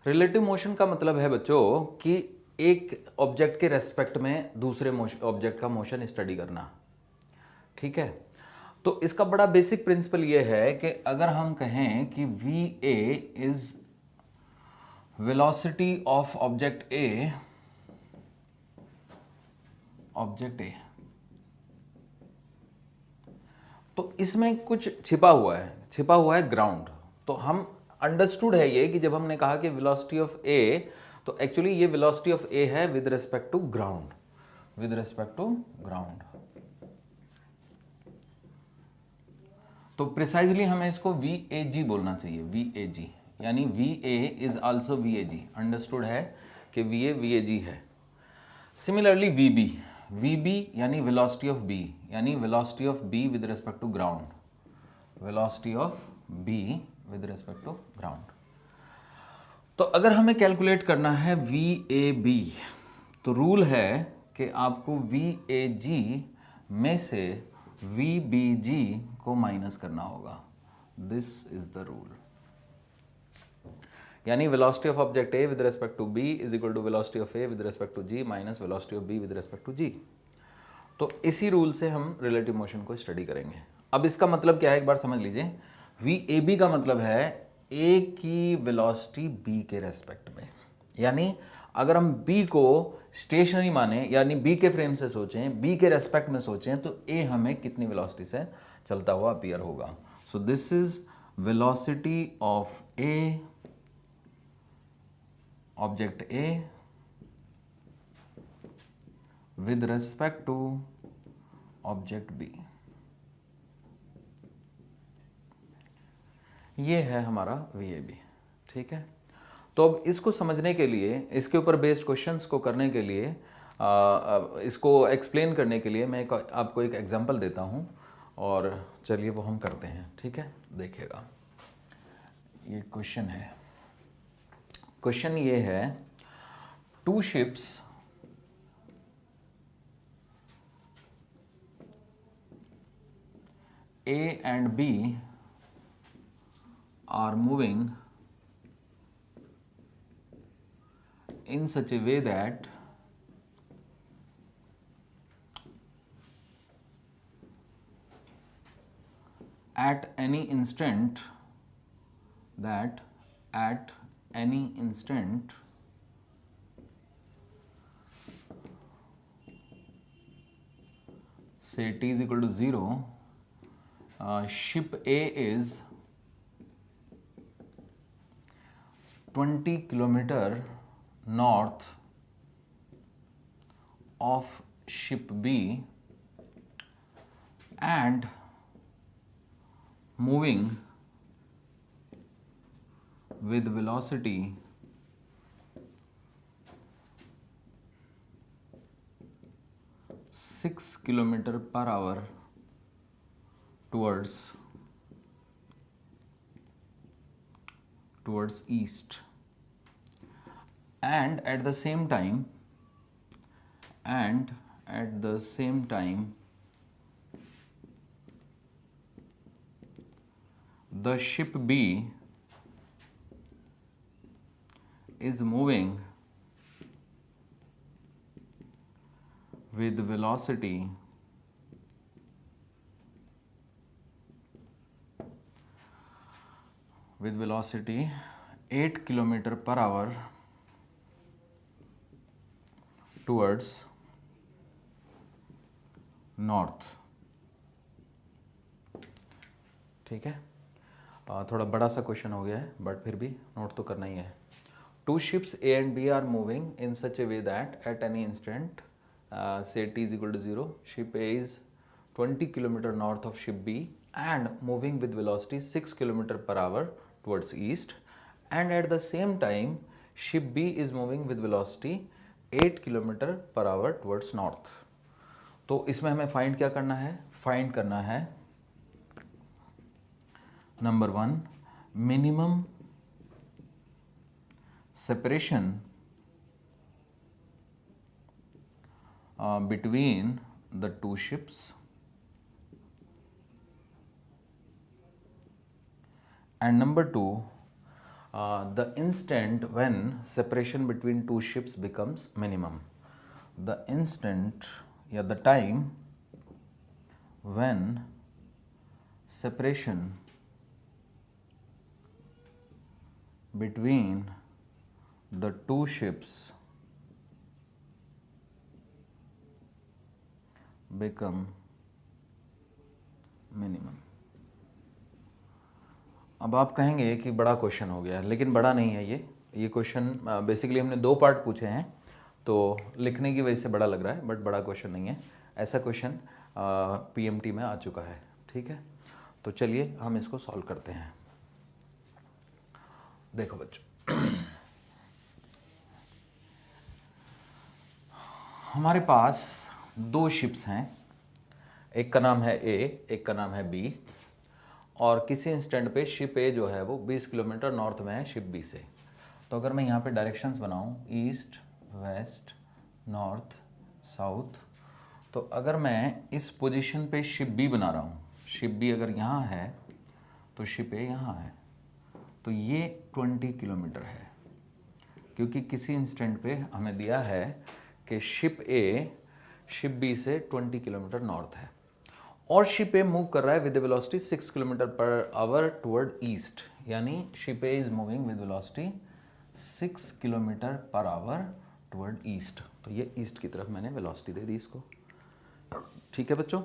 Relative motion का मतलब है बच्चों कि एक ऑब्जेक्ट के रेस्पेक्ट में दूसरे ऑब्जेक्ट का मोशन स्टडी करना। ठीक है, तो इसका बड़ा बेसिक प्रिंसिपल ये है कि अगर हम कहें कि V A is velocity of object A, तो इसमें कुछ छिपा हुआ है ग्राउंड। तो हम अंडरस्टूड है ये कि जब हमने कहा कि वेलोसिटी ऑफ ए, तो एक्चुअली ये वेलोसिटी ऑफ ए है विद रिस्पेक्ट टू ग्राउंड, तो प्रिसाइजली हमें इसको वी ए जी बोलना चाहिए, वी ए जी, यानी V A is also V A G. Understood है कि वी ए जी है। सिमिलरली वी बी यानी वेलोसिटी ऑफ बी, यानी velocity of B with respect to ground, तो अगर हमें कैलकुलेट करना है वी ए बी, तो रूल है कि आपको वी ए जी में से वी बी जी को माइनस करना होगा। दिस इज द रूल, यानी velocity of object A with respect to B is equal to velocity of A with respect to G minus velocity of B with respect to G. तो इसी rule से हम relative motion को study करेंगे। अब इसका मतलब क्या है, एक बार समझ लीजिए। वी ए बी का मतलब है ए की वेलोसिटी बी के रेस्पेक्ट में, यानी अगर हम बी को स्टेशनरी माने, यानी बी के फ्रेम से सोचें, बी के रेस्पेक्ट में सोचें, तो ए हमें कितनी वेलोसिटी से चलता हुआ अपीयर होगा। So this is velocity of A, object A with respect to object B. ये है हमारा वी ए बी। ठीक है, तो अब इसको समझने के लिए, इसके ऊपर बेस्ड क्वेश्चंस को करने के लिए, इसको एक्सप्लेन करने के लिए मैं आपको एक एग्जांपल देता हूँ, और चलिए वो हम करते हैं। ठीक है, देखिएगा, ये क्वेश्चन है। क्वेश्चन ये है, two ships A and B are moving in such a way that at any instant say t is equal to 0, ship A is 20 kilometer north of ship B and moving with velocity 6 kilometer per hour towards east, and at the same time the ship B is moving with velocity 8 kilometer per hour towards north। ठीक है, थोड़ा बड़ा सा question हो गया है, but फिर भी नोट तो करना ही है। Two ships A and B are moving in such a way that at any instant say t is equal to 0, ship A is 20 kilometer north of ship B and moving with velocity 6 kilometer per hour towards east, and at the same time ship B is moving with velocity 8 kilometer per hour towards north। तो इसमें हमें find क्या करना है? Find करना है number 1, minimum separation between the two ships, and number 2, the instant when separation between two ships becomes minimum, the instant या the time when separation between the two ships become minimum। अब आप कहेंगे कि बड़ा question हो गया, लेकिन बड़ा नहीं है ये क्वेश्चन बेसिकली हमने 2 पार्ट पूछे हैं, तो लिखने की वजह से बड़ा लग रहा है, बट बड़ा क्वेश्चन नहीं है। ऐसा क्वेश्चन पीएमटी में आ चुका है, ठीक है। तो चलिए हम इसको सॉल्व करते हैं। देखो बच्चों, हमारे पास 2 शिप्स हैं, एक का नाम है ए, एक का नाम है बी, और किसी इंस्टेंट पे शिप ए जो है वो 20 किलोमीटर नॉर्थ में है शिप बी से। तो अगर मैं यहाँ पे डायरेक्शंस बनाऊँ ईस्ट, वेस्ट, नॉर्थ, साउथ, तो अगर मैं इस पोजीशन पे शिप बी बना रहा हूँ, शिप बी अगर यहाँ है तो शिप ए यहाँ है, तो ये 20 किलोमीटर है, क्योंकि किसी इंस्टेंट पे हमें दिया है कि शिप ए शिप बी से 20 किलोमीटर नॉर्थ है, और शिप ए मूव कर रहा है with velocity 6 kilometre per hour toward east, यानी ship A is moving with velocity 6 kilometre per hour toward east. तो ये ईस्ट की तरफ मैंने वेलोसिटी दे दी इसको, ठीक है बच्चों।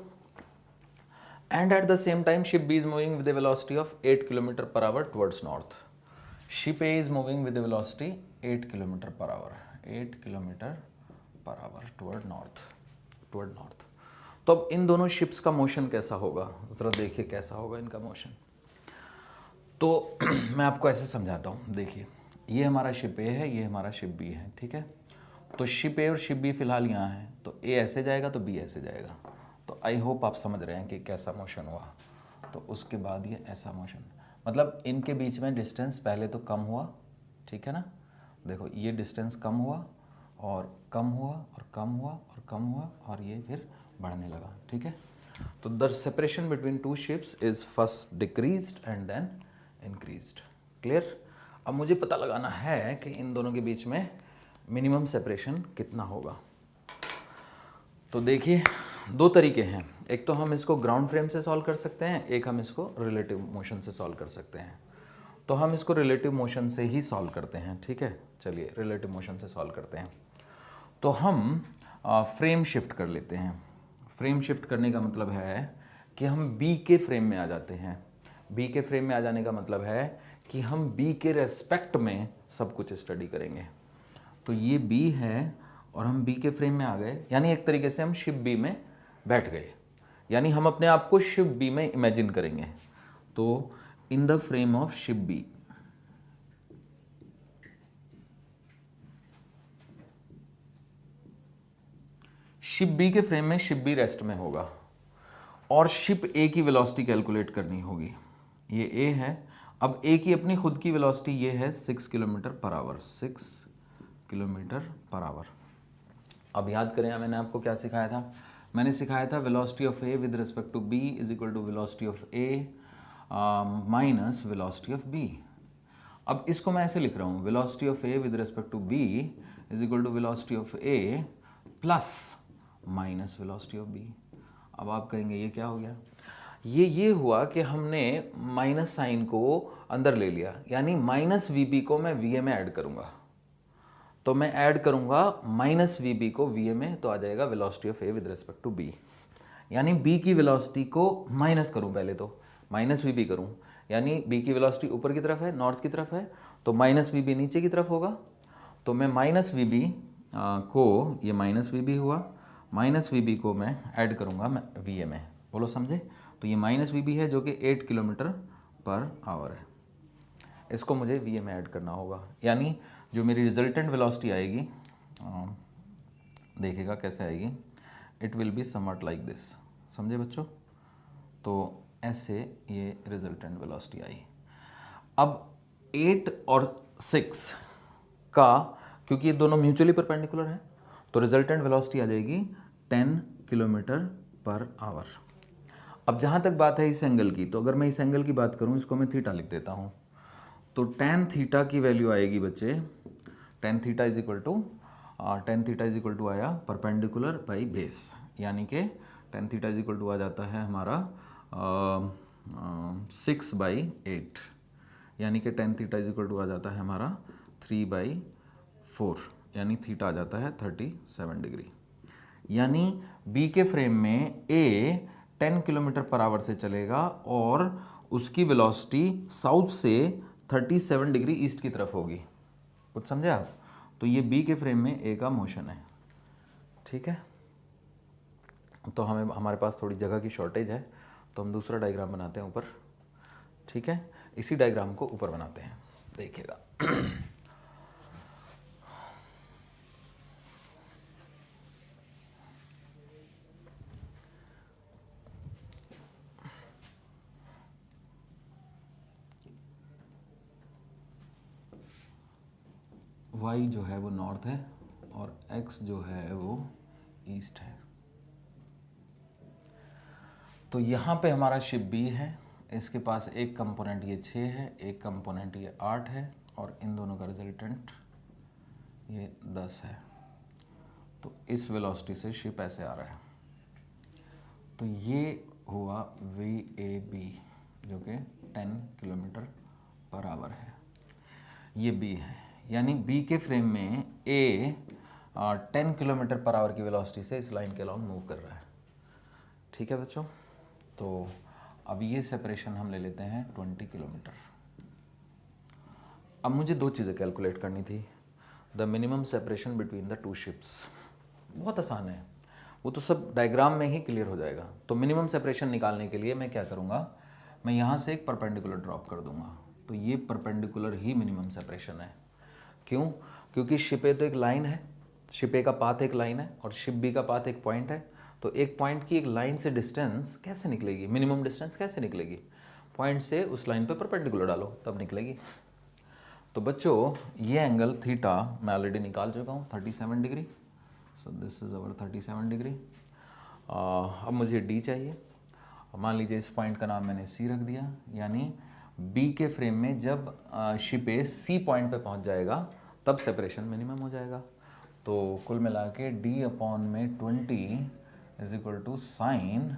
And at the same time ship B is moving with a velocity of 8 km per hour towards north. Ship A is moving with a velocity 8 km per hour, 8 km per hour toward north. तो अब इन दोनों ships का motion कैसा होगा, ज़रा देखिए कैसा होगा इनका मोशन। तो मैं आपको ऐसे समझाता हूँ, देखिए ये हमारा शिप ए है, ये हमारा शिप बी है, ठीक है। तो शिप ए और शिप बी फिलहाल यहाँ है, तो ए ऐसे जाएगा तो बी ऐसे जाएगा। तो आई होप आप समझ रहे हैं कि कैसा मोशन हुआ। तो उसके बाद ये ऐसा मोशन, मतलब इनके बीच में डिस्टेंस पहले तो कम हुआ, ठीक है ना। देखो ये डिस्टेंस कम हुआ और कम हुआ और कम हुआ और कम हुआ, और ये फिर बढ़ने लगा, ठीक है। तो the separation between two ships is first decreased and then increased. Clear. अब मुझे पता लगाना है कि इन दोनों के बीच में मिनिमम सेपरेशन कितना होगा। तो देखिए 2 तरीके हैं, एक तो हम इसको ग्राउंड फ्रेम से सॉल्व कर सकते हैं, एक हम इसको रिलेटिव मोशन से सॉल्व कर सकते हैं। तो हम इसको रिलेटिव मोशन से ही सॉल्व करते हैं, ठीक है। चलिए रिलेटिव मोशन से सॉल्व करते हैं। तो हम फ्रेम शिफ्ट कर लेते हैं। फ्रेम शिफ्ट करने का मतलब है कि हम बी के फ्रेम में आ जाते हैं। बी के फ्रेम में आ जाने का मतलब है कि हम बी के रेस्पेक्ट में सब कुछ स्टडी करेंगे। तो ये बी है और हम बी के फ्रेम में आ गए, यानी एक तरीके से हम शिप बी में बैठ गए, यानी हम अपने आप को शिप बी में इमेजिन करेंगे। तो in the frame of ship B, ship B के फ्रेम में शिप बी रेस्ट में होगा, और शिप ए की वेलोसिटी कैलकुलेट करनी होगी। ये ए है, अब ए की अपनी खुद की वेलोसिटी ये है 6 kilometre per our, 6 kilometre per our. अब याद करें मैंने आपको क्या सिखाया था, मैंने सिखाया था velocity of A with respect to B is equal to velocity of A minus velocity of B. अब इसको मैं ऐसे लिख रहा हूँ, velocity of A with respect to B is equal to velocity of A plus minus velocity of B. अब आप कहेंगे ये क्या हो गया, ये हुआ कि हमने माइनस साइन को अंदर ले लिया, यानी माइनस वी बी को मैं वी ए में ऐड करूँगा। तो मैं ऐड करूंगा माइनस वी बी को वी ए में, तो आ जाएगा velocity of A with respect to B, यानी बी की वेलोसिटी को माइनस करूं, पहले तो माइनस वी बी करूं, यानी बी की वेलोसिटी ऊपर की तरफ है, नॉर्थ की तरफ है, तो माइनस वी बी नीचे की तरफ होगा। तो मैं माइनस वी बी को, ये माइनस वी बी हुआ, माइनस वी बी को मैं ऐड करूँगा वी ए में, बोलो समझे। तो ये माइनस वी बी है जो कि 8 किलोमीटर पर आवर है, इसको मुझे वी ए में ऐड करना होगा, यानी जो मेरी रिजल्टेंट वेलोसिटी आएगी, देखिएगा कैसे आएगी, it will be somewhat like this, समझे बच्चों। तो ऐसे ये रिजल्टेंट वेलोसिटी आई। अब 8 और 6 का, क्योंकि ये दोनों म्यूचुअली परपेंडिकुलर हैं, तो रिजल्टेंट वेलोसिटी आ जाएगी 10 किलोमीटर पर आवर। अब जहाँ तक बात है इस एंगल की, तो अगर मैं इस एंगल की बात करूँ, इसको मैं थीटा लिख देता हूँ। तो tan थीटा की वैल्यू आएगी बच्चे, tan theta is equal to आया परपेंडिकुलर बाई बेस, यानी कि tan theta is equal to आ जाता है हमारा 6/8, यानी कि tan theta is equal to आ जाता है हमारा 3/4, यानी थीटा आ जाता है 37 डिग्री। यानी बी के फ्रेम में ए 10 किलोमीटर पर आवर से चलेगा और उसकी वेलोसिटी साउथ से 37 डिग्री ईस्ट की तरफ होगी। कुछ समझे आप? तो ये बी के फ्रेम में ए का मोशन है, ठीक है। तो हमारे पास थोड़ी जगह की शॉर्टेज है, तो हम दूसरा डायग्राम बनाते हैं ऊपर, ठीक है। इसी डायग्राम को ऊपर बनाते हैं, देखिएगा। y जो है वो नॉर्थ है और x जो है वो ईस्ट है। तो यहाँ पे हमारा शिप B है, इसके पास एक कंपोनेंट ये 6 है, एक कंपोनेंट ये 8 है और इन दोनों का रिजल्टेंट ये 10 है। तो इस वेलोसिटी से शिप ऐसे आ रहा है। तो ये हुआ VAB जो कि 10 किलोमीटर पर आवर है। ये B है, यानी B के फ्रेम में A 10 किलोमीटर पर आवर की वेलोसिटी से इस लाइन के अलॉन्ग मूव कर रहा है, ठीक है बच्चों। तो अब ये सेपरेशन हम ले लेते हैं 20 किलोमीटर। अब मुझे दो चीज़ें कैलकुलेट करनी थी। The minimum separation between the two ships, बहुत आसान है, वो तो सब डायग्राम में ही क्लियर हो जाएगा। तो मिनिमम सेपरेशन निकालने के लिए मैं क्या करूँगा, मैं यहाँ से एक परपेंडिकुलर ड्रॉप कर दूँगा। तो ये परपेंडिकुलर ही मिनिमम सेपरेशन है। क्यों? क्योंकि शिप ए तो एक लाइन है, शिप ए का पाथ एक लाइन है और शिप बी का पाथ एक पॉइंट है। तो एक पॉइंट की एक लाइन से डिस्टेंस कैसे निकलेगी, मिनिमम डिस्टेंस कैसे निकलेगी? पॉइंट से उस लाइन पे परपेंडिकुलर डालो तब निकलेगी। तो बच्चों ये एंगल थीटा मैं ऑलरेडी निकाल चुका हूँ 37 degree. So this is our 37 degree. अब मुझे डी चाहिए। मान लीजिए इस पॉइंट का नाम मैंने सी रख दिया, यानी बी के फ्रेम में जब शिप ए सी पॉइंट पे पहुंच जाएगा तब सेपरेशन मिनिमम हो जाएगा। तो कुल मिला के डी अपॉन में 20 इज इक्वल टू साइन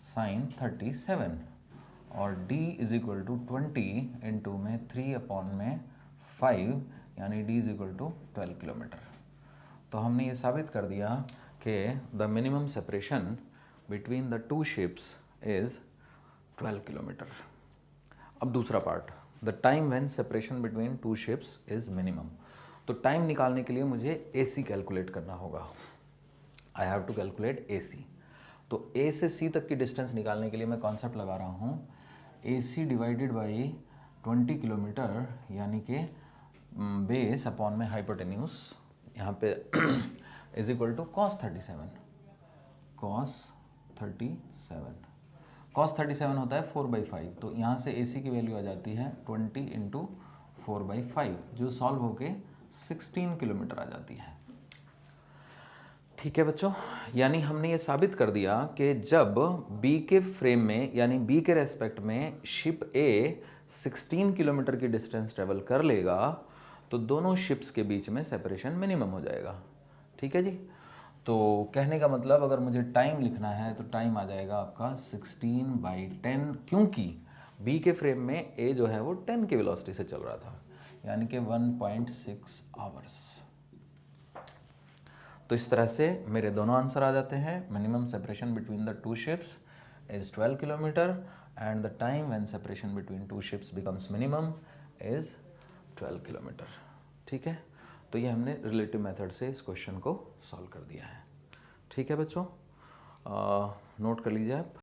37 और d is equal to 20 into में 3 अपॉन में 5, यानी d is equal to 12 kilometre. तो हमने ये साबित कर दिया कि the minimum separation between the two ships is 12 kilometre. अब दूसरा part, the time when separation between two ships is minimum. तो टाइम निकालने के लिए मुझे AC कैलकुलेट करना होगा। I have to calculate AC। तो A से C तक की डिस्टेंस निकालने के लिए मैं कॉन्सेप्ट लगा रहा हूँ AC डिवाइडेड बाई 20 किलोमीटर, यानी कि बेस अपॉन में हाइपोटेन्यूस यहाँ पे is equal to cos 37। cos 37 होता है 4/5। तो यहाँ से AC की वैल्यू आ जाती है 20 इंटू 4/5, जो सॉल्व होके 16 किलोमीटर आ जाती है। ठीक है बच्चों, यानी हमने ये साबित कर दिया कि जब B के फ्रेम में यानी B के रेस्पेक्ट में शिप A 16 किलोमीटर की डिस्टेंस ट्रेवल कर लेगा तो दोनों शिप्स के बीच में सेपरेशन मिनिमम हो जाएगा। ठीक है जी। तो कहने का मतलब अगर मुझे टाइम लिखना है तो टाइम आ जाएगा आपका 16/10, क्योंकि B के फ्रेम में A जो है वो 10 की वेलोसिटी से चल रहा था, यानी कि 1.6 आवर्स। तो इस तरह से मेरे दोनों आंसर आ जाते हैं। Minimum separation between the two ships is 12 kilometre and the time when separation between two ships becomes minimum is 12 kilometre. ठीक है, तो ये हमने रिलेटिव मेथड से इस क्वेश्चन को सॉल्व कर दिया है। ठीक है बच्चों, नोट कर लीजिए आप।